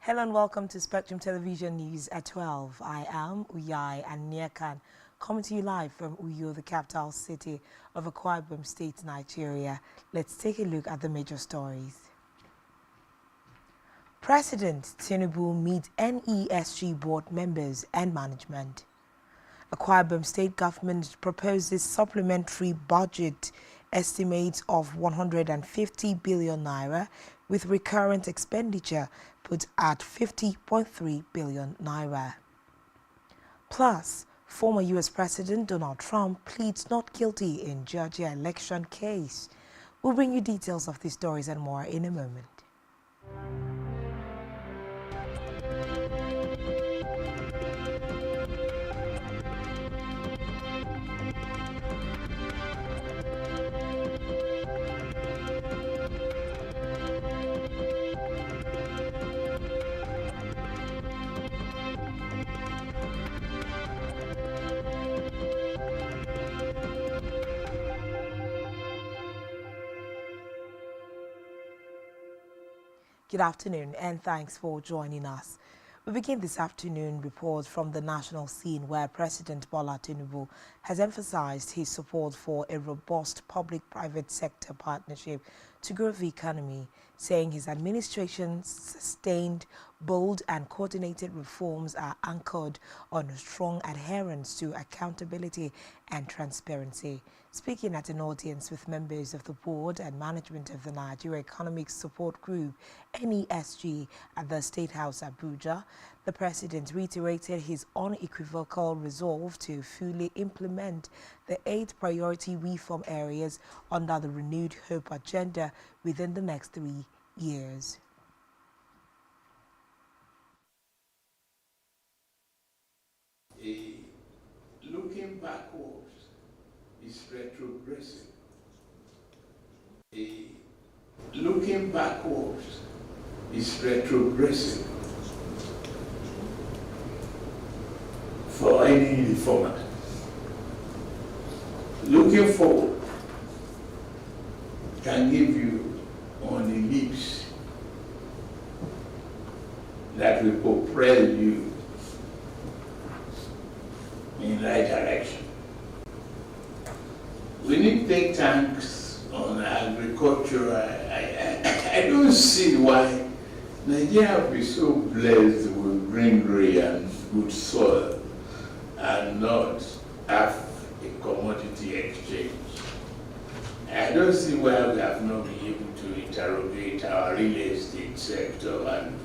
Hello and welcome to Spectrum Television News at 12. I am Uyai Anyakan, coming to you live from Uyo, the capital city of Akwa Ibom State, Nigeria. Let's take a look at the major stories. President Tinubu meets NESG board members and management. Akwa Ibom State government proposes supplementary budget estimates of 150 billion naira with recurrent expenditure put at 50.3 billion naira. Plus, former U.S. President Donald Trump pleads not guilty in Georgia election case. We'll bring you details of these stories and more in a moment. Good afternoon and thanks for joining us. We begin this afternoon report from the national scene where President Bola Tinubu has emphasized his support for a robust public-private sector partnership to grow the economy, saying his administration's sustained, bold and coordinated reforms are anchored on a strong adherence to accountability and transparency. Speaking at an audience with members of the board and management of the Nigeria Economic Support Group, NESG, at the State House Abuja, the president reiterated his unequivocal resolve to fully implement the 8 priority reform areas under the Renewed Hope agenda within the next 3 years. Looking backwards is retrogressive. Looking backwards is retrogressive for any reformer. Looking forward can give you on the lips that will propel you in the right direction. We need think tanks on agriculture. I don't see why Nigeria will be so blessed with greenery and good soil and not have a commodity exchange. I don't see why we have not been able to interrogate our real estate sector and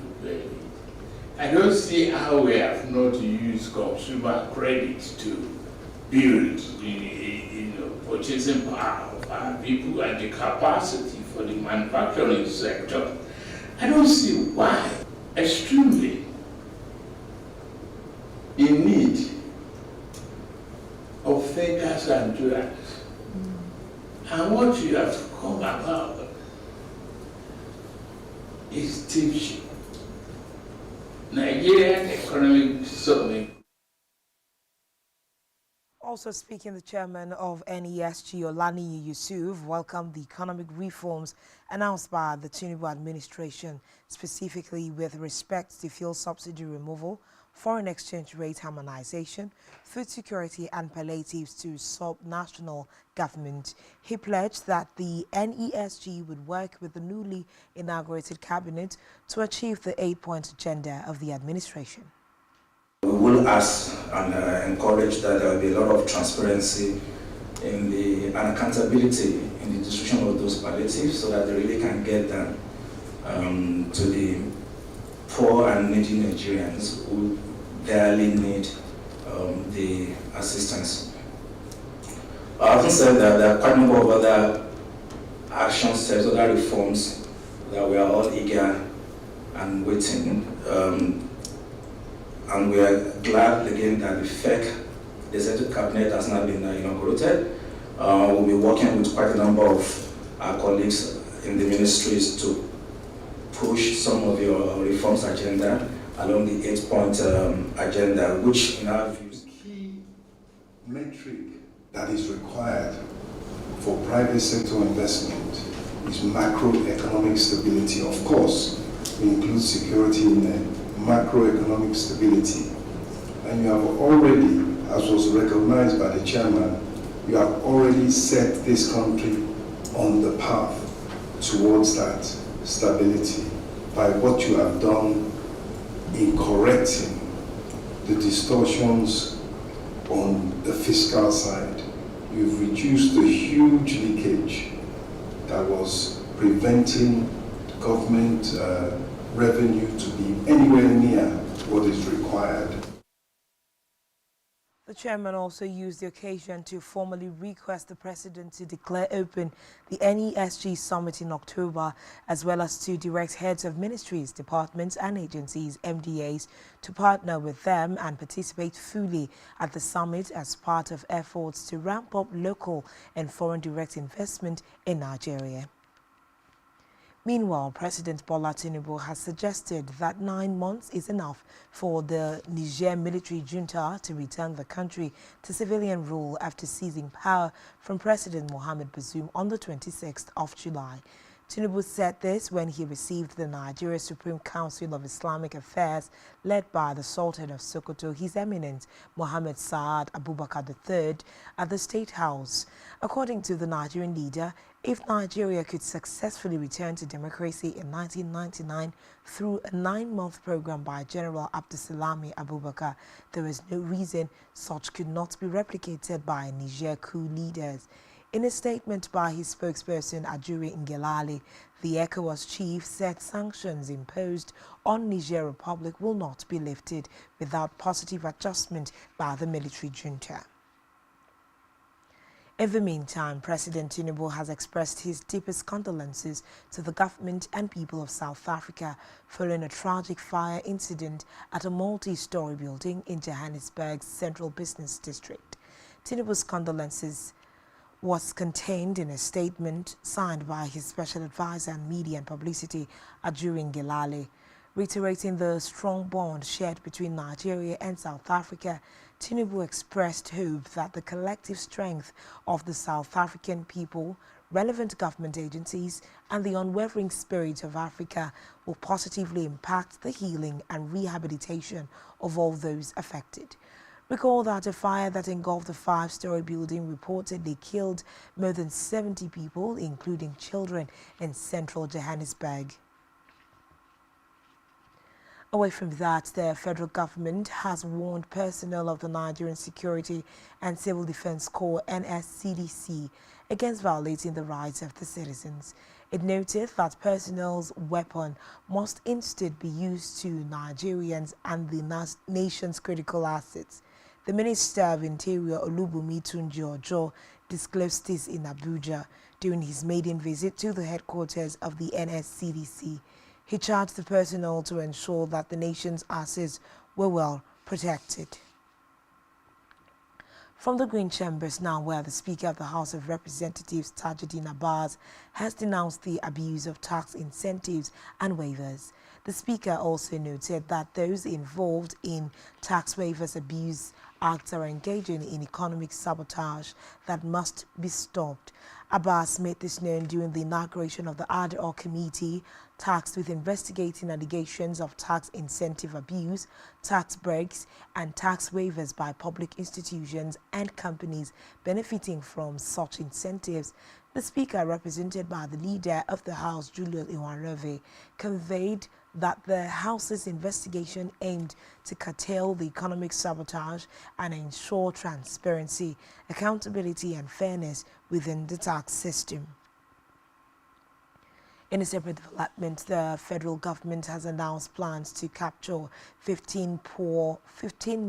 I don't see how we have not used consumer credit to build purchasing power of our people and the capacity for the manufacturing sector. I don't see why extremely in need of thinkers and doers. And what you have to come about is teaching. Nigerian Economic Summit. Also speaking, the chairman of NESG, Olaniyi Yusuf, welcomed the economic reforms announced by the Tinubu administration, specifically with respect to fuel subsidy removal, foreign exchange rate harmonization, food security and palliatives to sub-national government. He pledged that the NESG would work with the newly inaugurated cabinet to achieve the 8-point agenda of the administration. We will ask and encourage that there will be a lot of transparency and accountability in the distribution of those palliatives so that they really can get them to the poor and needy Nigerians who barely need the assistance. Having said that, there are quite a number of other action steps, other reforms that we are all eager and waiting. And we are glad again that the FEC, the Executive Cabinet, has now been inaugurated. We'll be working with quite a number of our colleagues in the ministries to push some of your reforms agenda along the 8-point agenda, which in our view is key metric that is required for private sector investment is macroeconomic stability. Of course, include security in macroeconomic stability. And you have already, as was recognized by the chairman, you have already set this country on the path towards that stability by what you have done in correcting the distortions on the fiscal side. You've reduced the huge leakage that was preventing government revenue to be anywhere near what is required. The chairman also used the occasion to formally request the president to declare open the NESG summit in October, as well as to direct heads of ministries, departments and agencies, MDAs, to partner with them and participate fully at the summit as part of efforts to ramp up local and foreign direct investment in Nigeria. Meanwhile, President Bola Tinubu has suggested that 9 months is enough for the Niger military junta to return the country to civilian rule after seizing power from President Mohamed Bazoum on the 26th of July. Tinubu said this when he received the Nigeria Supreme Council of Islamic Affairs, led by the Sultan of Sokoto, His Eminence Mohammed Saad Abubakar III, at the State House. According to the Nigerian leader, if Nigeria could successfully return to democracy in 1999 through a 9-month program by General Abdusalami Abubakar, there is no reason such could not be replicated by Niger coup leaders. In a statement by his spokesperson Ajuri Ngelale, the ECOWAS chief said sanctions imposed on Niger Republic will not be lifted without positive adjustment by the military junta. In the meantime, President Tinubu has expressed his deepest condolences to the government and people of South Africa following a tragic fire incident at a multi-story building in Johannesburg's central business district. Tinubu's condolences was contained in a statement signed by his special advisor on media and publicity, Ajuri Ngelale. Reiterating the strong bond shared between Nigeria and South Africa, Tinubu expressed hope that the collective strength of the South African people, relevant government agencies, and the unwavering spirit of Africa will positively impact the healing and rehabilitation of all those affected. Recall that a fire that engulfed a 5-story building reportedly killed more than 70 people, including children, in central Johannesburg. Away from that, the federal government has warned personnel of the Nigerian Security and Civil Defense Corps (NSCDC) against violating the rights of the citizens. It noted that personnel's weapon must instead be used to Nigerians and the nation's critical assets. The Minister of Interior, Olubunmi Tunji-Ojo, disclosed this in Abuja during his maiden visit to the headquarters of the NSCDC. He charged the personnel to ensure that the nation's assets were well protected. From the Green Chambers now, where the Speaker of the House of Representatives, Tajuddin Abbas, has denounced the abuse of tax incentives and waivers. The Speaker also noted that those involved in tax waivers abuse acts are engaging in economic sabotage that must be stopped. Abbas made this known during the inauguration of the ad hoc committee tasked with investigating allegations of tax incentive abuse, tax breaks, and tax waivers by public institutions and companies benefiting from such incentives. The Speaker, represented by the Leader of the House, Julius Iwanreve, conveyed that the House's investigation aimed to curtail the economic sabotage and ensure transparency, accountability, and fairness within the tax system. In a separate development, the federal government has announced plans to capture 15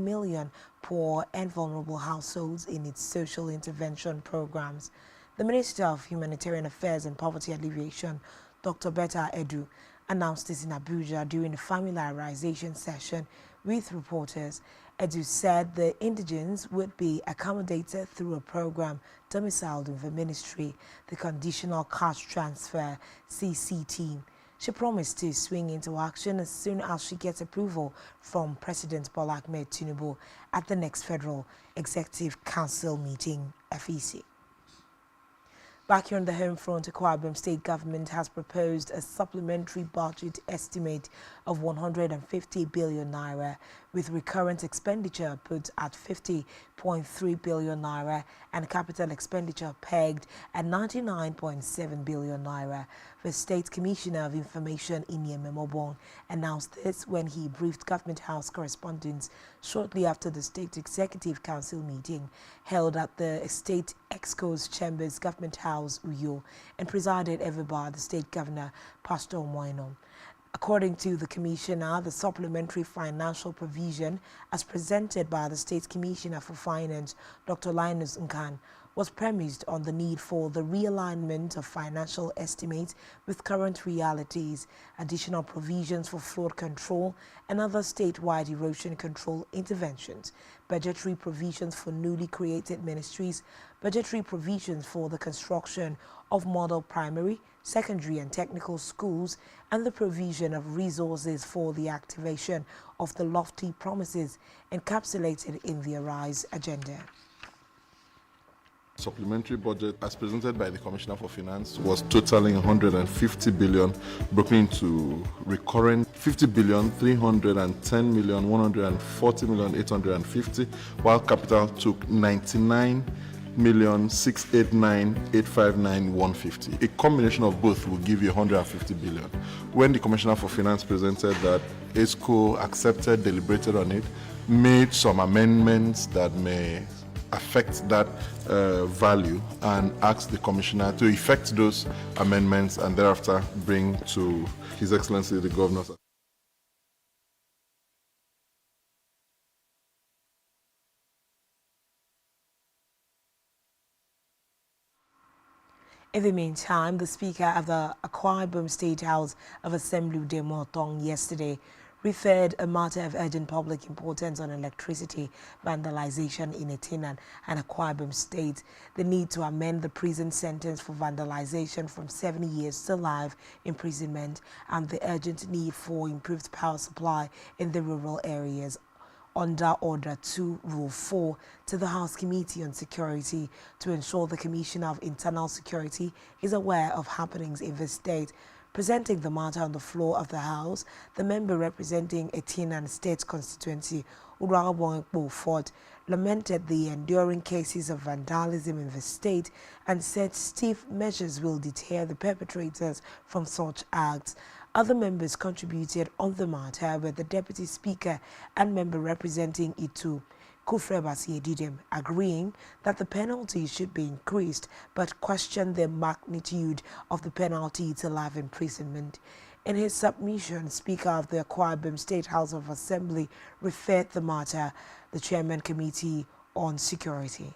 million poor and vulnerable households in its social intervention programs. The Minister of Humanitarian Affairs and Poverty Alleviation, Dr. Betta Edu, announced this in Abuja during a familiarization session with reporters. Edu said the indigents would be accommodated through a program domiciled in the ministry, the Conditional Cash Transfer (CCT). She promised to swing into action as soon as she gets approval from President Bola Ahmed Tinubu at the next Federal Executive Council meeting, FEC. Back here on the home front, Akwa Ibom State Government has proposed a supplementary budget estimate of 150 billion naira, with recurrent expenditure put at 50.3 billion naira and capital expenditure pegged at 99.7 billion naira. The State Commissioner of Information, Inyeme Mobong, announced this when he briefed Government House correspondents shortly after the State Executive Council meeting held at the State Exco's Chambers Government House, Uyo, and presided over by the State Governor, Pastor Moino. According to the Commissioner, the supplementary financial provision, as presented by the State Commissioner for Finance, Dr. Linus Nkan, was premised on the need for the realignment of financial estimates with current realities, additional provisions for flood control and other statewide erosion control interventions, budgetary provisions for newly created ministries, budgetary provisions for the construction of model primary, secondary and technical schools, and the provision of resources for the activation of the lofty promises encapsulated in the Arise agenda. Supplementary budget, as presented by the Commissioner for Finance, was totaling 150 billion, broken into recurrent 50 billion, 310 million, 140 million, 850, while capital took 99,689,859,150. A combination of both will give you 150 billion. When the Commissioner for Finance presented that, ESCO accepted, deliberated on it, made some amendments that may affect that value, and asked the Commissioner to effect those amendments and thereafter bring to His Excellency the Governor. In the meantime, the Speaker of the Akwa Ibom State House of Assembly, Udemo Tong, yesterday referred a matter of urgent public importance on electricity vandalization in Etinan and Akwa Ibom State, the need to amend the prison sentence for vandalization from 70 years to life imprisonment, and the urgent need for improved power supply in the rural areas, under Order 2, Rule 4, to the House Committee on Security to ensure the Commissioner of Internal Security is aware of happenings in the state. Presenting the matter on the floor of the House, the member representing Etinan State Constituency, Urabong Fort, lamented the enduring cases of vandalism in the state and said stiff measures will deter the perpetrators from such acts. Other members contributed on the matter, with the Deputy Speaker and member representing Itu, Kufrebasi Edidem, agreeing that the penalty should be increased, but questioned the magnitude of the penalty to life imprisonment. In his submission, Speaker of the Akwa Ibom State House of Assembly referred the matter the Chairman Committee on Security.